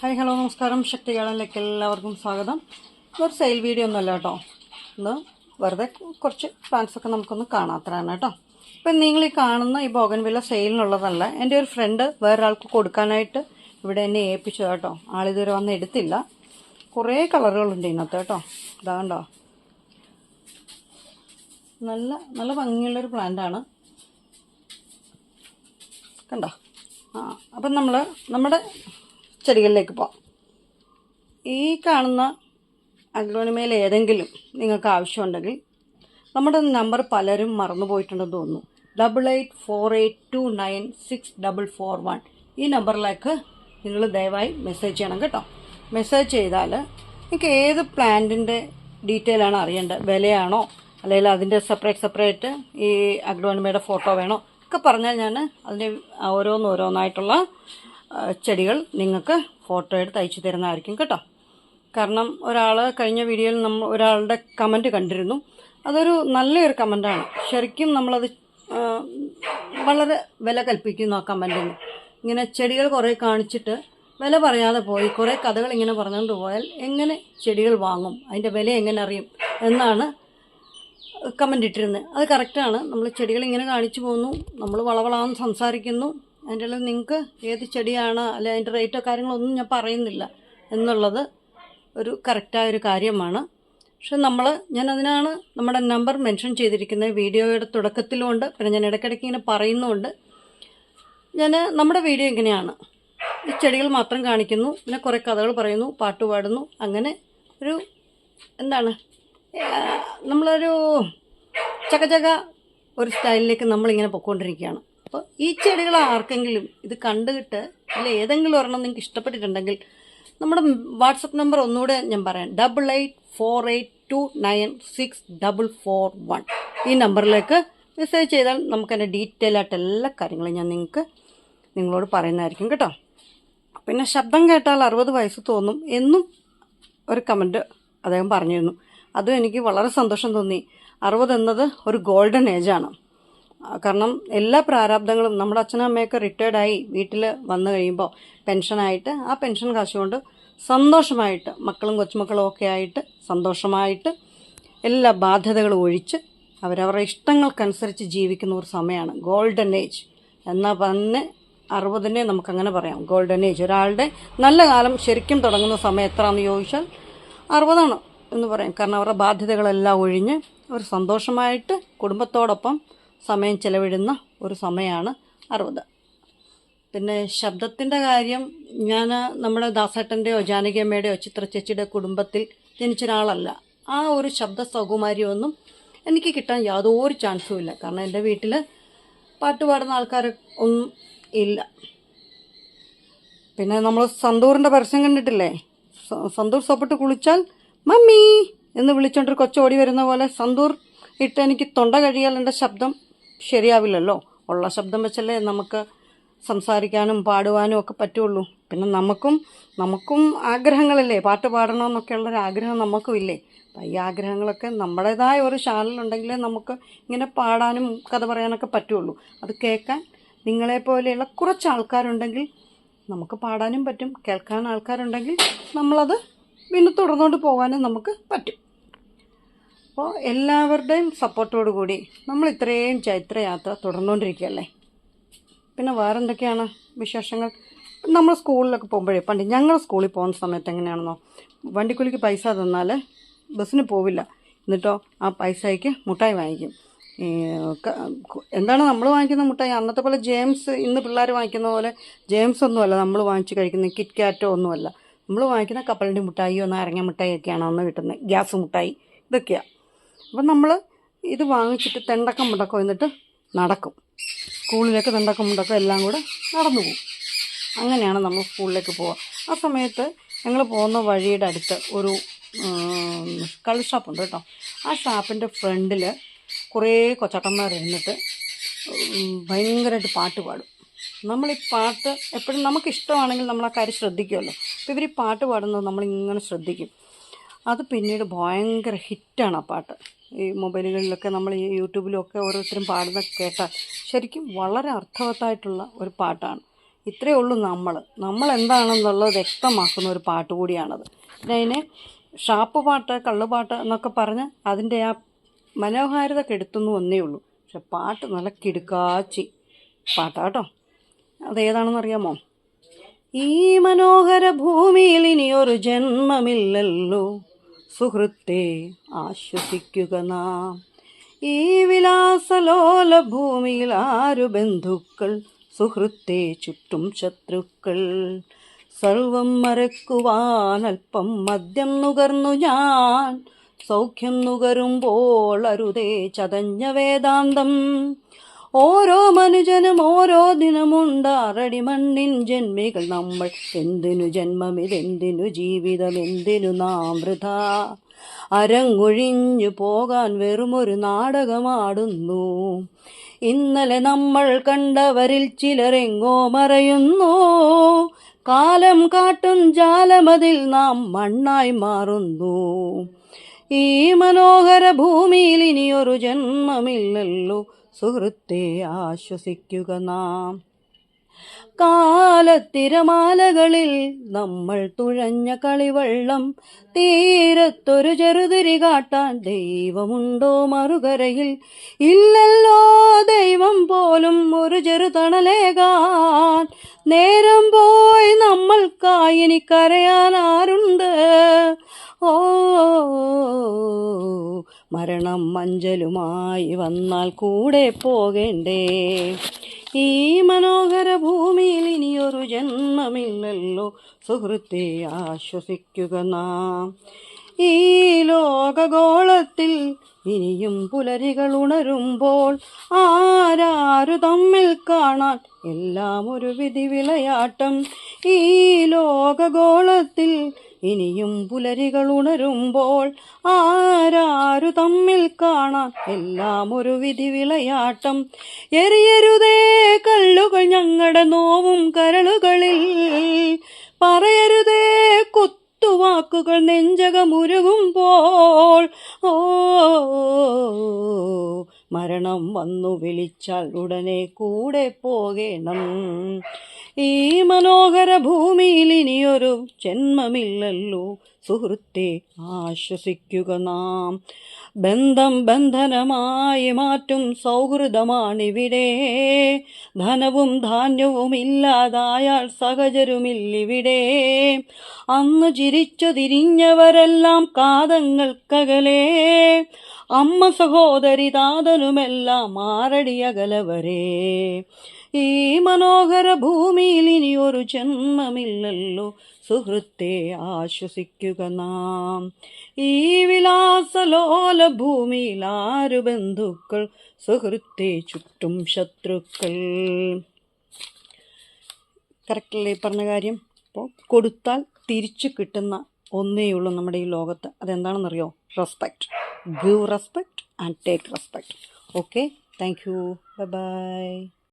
Hi hello നമസ്കാരം. ശക്തി ഗാർഡനിലേക്ക് എല്ലാവർക്കും സ്വാഗതം. ഇതൊരു സെയിൽ വീഡിയോ ഒന്നുമല്ല കേട്ടോ. ഇന്ന് വെറുതെ കുറച്ച് പ്ലാന്റ്സൊക്കെ നമുക്കൊന്ന് കാണാത്തതാണ് കേട്ടോ. ഇപ്പം നിങ്ങൾ ഈ കാണുന്ന ഈ ബോഗൻവില്ല സെയിലിനുള്ളതല്ല. എൻ്റെ ഒരു ഫ്രണ്ട് വേറൊരാൾക്ക് കൊടുക്കാനായിട്ട് ഇവിടെ എന്നെ ഏൽപ്പിച്ചു കേട്ടോ. ആളിതുവരെ വന്ന് എടുത്തില്ല. കുറേ കളറുകളുണ്ട് ഇതിനകത്ത് കേട്ടോ. ഇതാ കണ്ടോ, നല്ല നല്ല ഭംഗിയുള്ളൊരു പ്ലാന്റാണ് കണ്ടോ. അപ്പം നമ്മുടെ ചെടികളിലേക്ക് പോവാം. ഈ കാണുന്ന അഗ്ലോണിമയിൽ ഏതെങ്കിലും നിങ്ങൾക്ക് ആവശ്യമുണ്ടെങ്കിൽ നമ്മുടെ നമ്പർ പലരും മറന്നുപോയിട്ടുണ്ടെന്ന് തോന്നുന്നു. 8848296441 ഈ നമ്പറിലേക്ക് നിങ്ങൾ ദയവായി മെസ്സേജ് ചെയ്യണം കേട്ടോ. മെസ്സേജ് ചെയ്താൽ നിങ്ങൾക്ക് ഏത് പ്ലാന്റിൻ്റെ ഡീറ്റെയിൽ ആണ് അറിയേണ്ടത്, വിലയാണോ അല്ലെങ്കിൽ അതിൻ്റെ സെപ്പറേറ്റ് ഈ അഗ്ലോണിമയുടെ ഫോട്ടോ വേണോ ഒക്കെ പറഞ്ഞാൽ ഞാൻ അതിൻ്റെ ഓരോന്നായിട്ടുള്ള ചെടികൾ നിങ്ങൾക്ക് ഫോട്ടോ എടുത്ത് അയച്ചു തരുന്നതായിരിക്കും കേട്ടോ. കാരണം കഴിഞ്ഞ വീഡിയോയിൽ ഒരാളുടെ കമൻറ്റ് കണ്ടിരുന്നു. അതൊരു നല്ലൊരു കമൻറ്റാണ്. ശരിക്കും നമ്മളത് വളരെ വില കൽപ്പിക്കുന്നു ആ കമൻറ്റിന്. ഇങ്ങനെ ചെടികൾ കുറേ കാണിച്ചിട്ട് വില പറയാതെ പോയി കുറേ കഥകൾ ഇങ്ങനെ പറഞ്ഞുകൊണ്ട് പോയാൽ എങ്ങനെ ചെടികൾ വാങ്ങും, അതിൻ്റെ വില എങ്ങനെ അറിയും എന്നാണ് കമൻ്റ് ഇട്ടിരുന്നത്. അത് കറക്റ്റാണ്. നമ്മൾ ചെടികൾ ഇങ്ങനെ കാണിച്ചു പോകുന്നു, നമ്മൾ വളവളാന്ന് സംസാരിക്കുന്നു. അതിൻ്റെ ഉള്ളിൽ നിങ്ങൾക്ക് ഏത് ചെടിയാണ് അല്ലെ അതിൻ്റെ റേറ്റോ കാര്യങ്ങളൊന്നും ഞാൻ പറയുന്നില്ല എന്നുള്ളത് ഒരു കറക്റ്റായൊരു കാര്യമാണ്. പക്ഷെ ഞാൻ അതിനാണ് നമ്മുടെ നമ്പർ മെൻഷൻ ചെയ്തിരിക്കുന്നത് വീഡിയോയുടെ തുടക്കത്തിലുമുണ്ട്. പിന്നെ ഞാൻ ഇടയ്ക്കിടയ്ക്ക് ഇങ്ങനെ പറയുന്നുമുണ്ട്. നമ്മുടെ വീഡിയോ ഇങ്ങനെയാണ്, ഈ ചെടികൾ മാത്രം കാണിക്കുന്നു, പിന്നെ കുറേ കഥകൾ പറയുന്നു, പാട്ട് പാടുന്നു. അങ്ങനെ ഒരു നമ്മളൊരു ചകചക ഒരു സ്റ്റൈലിലേക്ക് നമ്മളിങ്ങനെ പൊയ്ക്കൊണ്ടിരിക്കുകയാണ്. അപ്പോൾ ഈ ചെടികൾ ആർക്കെങ്കിലും ഇത് കണ്ടുകിട്ട് അല്ല ഏതെങ്കിലും ഒരെണ്ണം നിങ്ങൾക്ക് ഇഷ്ടപ്പെട്ടിട്ടുണ്ടെങ്കിൽ നമ്മുടെ വാട്സപ്പ് നമ്പർ ഒന്നുകൂടെ ഞാൻ പറയാം. 8848296441 ഈ നമ്പറിലേക്ക് മെസ്സേജ് ചെയ്താൽ നമുക്കതിൻ്റെ ഡീറ്റെയിൽ ആയിട്ട് എല്ലാ കാര്യങ്ങളും ഞാൻ നിങ്ങളോട് പറയുന്നതായിരിക്കും കേട്ടോ. പിന്നെ ശബ്ദം കേട്ടാൽ 60 വയസ്സ് തോന്നും എന്നും ഒരു കമൻറ്റ് അദ്ദേഹം പറഞ്ഞിരുന്നു. അതും എനിക്ക് വളരെ സന്തോഷം തോന്നി. 60 എന്നത് ഒരു ഗോൾഡൻ ഏജാണ്. കാരണം എല്ലാ പ്രാരാബ്ദങ്ങളും നമ്മുടെ അച്ഛനും അമ്മയൊക്കെ റിട്ടയർഡായി വീട്ടിൽ വന്നു കഴിയുമ്പോൾ പെൻഷനായിട്ട് ആ പെൻഷൻ കാശുകൊണ്ട് സന്തോഷമായിട്ട് മക്കളും കൊച്ചുമക്കളും ഒക്കെ ആയിട്ട് സന്തോഷമായിട്ട് എല്ലാ ബാധ്യതകളും ഒഴിച്ച് അവരവരുടെ ഇഷ്ടങ്ങൾക്കനുസരിച്ച് ജീവിക്കുന്ന ഒരു സമയമാണ് ഗോൾഡൻ ഏജ്. എന്നാൽ തന്നെ 60 നമുക്കങ്ങനെ പറയാം ഗോൾഡൻ ഏജ്. ഒരാളുടെ നല്ല കാലം ശരിക്കും തുടങ്ങുന്ന സമയം എത്രയാണെന്ന് ചോദിച്ചാൽ 60 എന്ന് പറയാം. കാരണം അവരുടെ ബാധ്യതകളെല്ലാം ഒഴിഞ്ഞ് ഒരു സന്തോഷമായിട്ട് കുടുംബത്തോടൊപ്പം സമയം ചെലവിടുന്ന ഒരു സമയമാണ് 60. പിന്നെ ശബ്ദത്തിൻ്റെ കാര്യം, ഞാൻ നമ്മുടെ ദാസേട്ടൻ്റെയോ ജാനകിയമ്മയുടെയോ ചിത്ര ചേച്ചിയുടെ കുടുംബത്തിൽ ജനിച്ച ഒരാളല്ല. ആ ഒരു ശബ്ദ സൗകുമാര്യമൊന്നും എനിക്ക് കിട്ടാൻ യാതൊരു ചാൻസും ഇല്ല. കാരണം എൻ്റെ വീട്ടിൽ പാട്ട് പാടുന്ന ആൾക്കാർ ഒന്നും ഇല്ല. പിന്നെ നമ്മൾ സന്തൂറിൻ്റെ പരസ്യം കണ്ടിട്ടില്ലേ? സന്തൂർ സോപ്പിട്ട് കുളിച്ചാൽ മമ്മി എന്ന് വിളിച്ചോണ്ടൊരു കൊച്ചോടി വരുന്ന പോലെ സന്തൂർ ഇട്ട് എനിക്ക് തൊണ്ട കഴിയാൽ എൻ്റെ ശബ്ദം ശരിയാവില്ലല്ലോ. ഉള്ള ശബ്ദം വെച്ചല്ലേ നമുക്ക് സംസാരിക്കാനും പാടുവാനും ഒക്കെ പറ്റുള്ളൂ. പിന്നെ നമുക്കും ആഗ്രഹങ്ങളല്ലേ, പാട്ട് പാടണമെന്നൊക്കെയുള്ളൊരു ആഗ്രഹം നമുക്കും ഇല്ലേ. അപ്പം ഈ ആഗ്രഹങ്ങളൊക്കെ നമ്മുടേതായ ഒരു ചാനലുണ്ടെങ്കിലേ നമുക്ക് ഇങ്ങനെ പാടാനും കഥ പറയാനൊക്കെ പറ്റുള്ളൂ. അത് കേൾക്കാൻ നിങ്ങളെപ്പോലെയുള്ള കുറച്ച് ആൾക്കാരുണ്ടെങ്കിൽ നമുക്ക് പാടാനും പറ്റും, കേൾക്കാൻ ആൾക്കാരുണ്ടെങ്കിൽ നമ്മളത് പിന്നെ തുടർന്നുകൊണ്ട് പോകാനും നമുക്ക് പറ്റും. അപ്പോൾ എല്ലാവരുടെയും സപ്പോർട്ടോടു കൂടി നമ്മൾ ഇത്രയും ചൈത്രയാത്ര തുടർന്നുകൊണ്ടിരിക്കുകയല്ലേ. പിന്നെ വേറെ എന്തൊക്കെയാണ് വിശേഷങ്ങൾ? നമ്മൾ സ്കൂളിലൊക്കെ പോകുമ്പോഴേ, പണ്ട് ഞങ്ങൾ സ്കൂളിൽ പോകുന്ന സമയത്ത് എങ്ങനെയാണെന്നോ, വണ്ടിക്കൂലിക്ക് പൈസ തന്നാൽ ബസ്സിന് പോവില്ല. എന്നിട്ടോ ആ പൈസയ്ക്ക് മുട്ടായി വാങ്ങിക്കും. എന്താണ് നമ്മൾ വാങ്ങിക്കുന്ന മുട്ടായി? അന്നത്തെ പോലെ ജെയിംസ്, ഇന്ന് പിള്ളേർ വാങ്ങിക്കുന്ന പോലെ ജെയിംസ് ഒന്നുമല്ല നമ്മൾ വാങ്ങിച്ച് കഴിക്കുന്നത്, കിറ്റ് കാറ്റോ ഒന്നുമല്ല. നമ്മൾ വാങ്ങിക്കുന്ന കപ്പലിൻ്റെ മുട്ടായിയോ നാരങ്ങ മുട്ടായിയൊക്കെയാണ് അന്ന് കിട്ടുന്നത്, ഗ്യാസ് മുട്ടായി ഇതൊക്കെയാണ്. അപ്പം നമ്മൾ ഇത് വാങ്ങിച്ചിട്ട് തെണ്ടക്കം മുണ്ടക്കം എന്നിട്ട് നടക്കും. സ്കൂളിലേക്ക് തെണ്ടക്കം മുണ്ടക്കം എല്ലാം കൂടെ നടന്നു പോകും. അങ്ങനെയാണ് നമ്മൾ സ്കൂളിലേക്ക് പോവുക. ആ സമയത്ത് ഞങ്ങൾ പോകുന്ന വഴിയുടെ അടുത്ത് ഒരു കളർ ഷാപ്പുണ്ട് കേട്ടോ. ആ ഷാപ്പിൻ്റെ ഫ്രണ്ടിൽ കുറേ കൊച്ചട്ടന്മാരിരുന്നിട്ട് ഭയങ്കരമായിട്ട് പാട്ട് പാടും. നമ്മൾ ഈ പാട്ട് എപ്പോഴും നമുക്കിഷ്ടമാണെങ്കിൽ നമ്മൾ ആ കാര്യം ശ്രദ്ധിക്കുമല്ലോ. അപ്പോൾ ഇവർ ഈ പാട്ട് പാടുന്നത് നമ്മളിങ്ങനെ ശ്രദ്ധിക്കും. അത് പിന്നീട് ഭയങ്കര ഹിറ്റാണ് ആ പാട്ട്. ഈ മൊബൈലുകളിലൊക്കെ നമ്മൾ ഈ യൂട്യൂബിലൊക്കെ ഓരോരുത്തരും പാടുന്ന കേട്ടാൽ ശരിക്കും വളരെ അർത്ഥവത്തായിട്ടുള്ള ഒരു പാട്ടാണ്. ഇത്രയേ ഉള്ളൂ നമ്മൾ എന്താണെന്നുള്ളത് വ്യക്തമാക്കുന്ന ഒരു പാട്ട് കൂടിയാണത്. പിന്നെ അതിനെ ഷാപ്പ് പാട്ട്, കള്ളുപാട്ട് എന്നൊക്കെ പറഞ്ഞ് അതിൻ്റെ ആ മനോഹാരിത കെടുത്തുന്നു എന്നേ ഉള്ളൂ. പക്ഷെ പാട്ട് നല്ല കിടുക്കാച്ചി പാട്ടാട്ടോ. അതേതാണെന്നറിയാമോ? ഈ മനോഹര ഭൂമിയിൽ ഇനിയൊരു ജന്മമില്ലല്ലോ സുഹൃത്തേ, ആശ്വസിക്കുക നാം. ഈ വിലാസലോല ഭൂമിയിൽ ആരു ബന്ധുക്കൾ സുഹൃത്തേ, ചുറ്റും ശത്രുക്കൾ. സർവം മറക്കുവാൻ അല്പം മദ്യം നുകർന്നു ഞാൻ, സൗഖ്യം നുകരുമ്പോൾ അരുതേ ചതഞ്ഞ വേദാന്തം. ഓരോ മനുജനും ഓരോ ദിനമുണ്ടാറടി മണ്ണിൻ ജന്മികൾ നമ്മൾ. എന്തിനു ജന്മമിതെന്തിനു ജീവിതം, എന്തിനു നാം വൃഥ? അരങ്ങൊഴിഞ്ഞു പോകാൻ വെറുമൊരു നാടകമാടുന്നു. ഇന്നലെ നമ്മൾ കണ്ടവരിൽ ചിലരെങ്ങോ മറയുന്നു. കാലം കാട്ടും ജാലമതിൽ നാം മണ്ണായി മാറുന്നു. ഈ മനോഹര ഭൂമിയിൽ ഇനിയൊരു ജന്മമില്ലല്ലോ സുഹൃത്തേ, ആശ്വസിക്കുക നാം. കാലത്തിരമാലകളിൽ നമ്മൾ തുഴഞ്ഞ കളിവെള്ളം, തീരത്തൊരു ചെറുതിരി കാട്ടാൻ ദൈവമുണ്ടോ മറുകരയിൽ? ഇല്ലല്ലോ ദൈവം പോലും ഒരു ചെറുതണലേകാൻ. നേരം പോയി നമ്മൾക്കായി ഇനി കരയാൻ ആരുണ്ട്? ഓ, മരണം മഞ്ചലുമായി വന്നാൽ കൂടെ പോകേണ്ടേ? ഈ മനോഹര ഭൂമിയിൽ ഇനിയൊരു ജന്മമില്ലല്ലോ സുഹൃത്തേ, ആശ്വസിക്കുക നാം. ഈ ലോകഗോളത്തിൽ ഇനിയും പുലരികൾ ഉണരുമ്പോൾ ആരാരു തമ്മിൽ കാണാൻ, എല്ലാം ഒരു വിധി വിളയാട്ടം. ഈ ലോകഗോളത്തിൽ ഇനിയും പുലരികൾ ഉണരുമ്പോൾ ആരാരു തമ്മിൽ കാണാൻ, എല്ലാം ഒരു വിധി വിളയാട്ടം. എറിയരുതേ കല്ലുകൾ ഞങ്ങളുടെ നോവും കരളുകളിൽ, പറയരുതേ കുത്തുവാക്കുകൾ നെഞ്ചകമുരുകുമ്പോൾ. ഓ, മരണം വന്നു വിളിച്ചാൽ ഉടനെ കൂടെ പോകണം. ഈ മനോഹര ഭൂമിയിൽ ഇനിയൊരു ജന്മമില്ലല്ലോ സുഹൃത്തേ, ആശ്വസിക്കുക നാം. ബന്ധം ബന്ധനമായി മാറ്റും സൗഹൃദമാണിവിടെ. ധനവും ധാന്യവും ഇല്ലാതായാൽ സഹചരുമില്ലിവിടെ. അന്ന് ചിരിച്ചു തിരിഞ്ഞവരെല്ലാം കാതങ്ങൾക്കകലേ. അമ്മ സഹോദരി താതനുമെല്ലാം ആറടിയകലവരെ. ഈ മനോഹര ഭൂമിയിൽ ഇനിയൊരു ജന്മമില്ലല്ലോ സുഹൃത്തേ, ആശ്വസിക്കുക നാം. ഈ വിലാസലോല ഭൂമിയിൽ ആരു ബന്ധുക്കൾ സുഹൃത്തേ, ചുറ്റും ശത്രുക്കൾ. കറക്റ്റല്ലേ പറഞ്ഞ കാര്യം? അപ്പോൾ കൊടുത്താൽ തിരിച്ചു കിട്ടുന്ന ഒന്നേയുള്ളൂ നമ്മുടെ ഈ ലോകത്ത്. അതെന്താണെന്നറിയോ? Respect. Give respect and take respect. Okay, thank you, bye by.